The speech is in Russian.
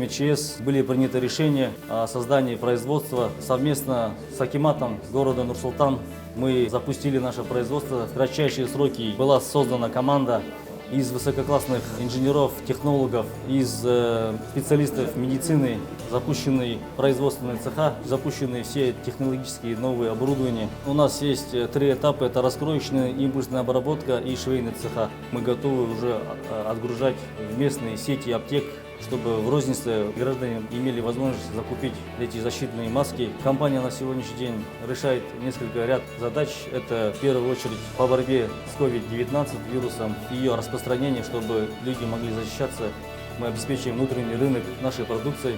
ЧС были приняты решения о создании производства совместно с акиматом города Нур-Султан. Мы запустили наше производство. В кратчайшие сроки была создана команда из высококлассных инженеров, технологов, из специалистов медицины, запущены производственные цеха, запущены все технологические новые оборудования. У нас есть 3 этапа: это раскроечная, импульсная обработка и швейные цеха. Мы готовы уже отгружать в местные сети аптек, чтобы в рознице граждане имели возможность закупить эти защитные маски. Компания на сегодняшний день решает несколько ряд задач. Это в первую очередь по борьбе с COVID-19 вирусом и ее распространением, чтобы люди могли защищаться. Мы обеспечиваем внутренний рынок нашей продукции.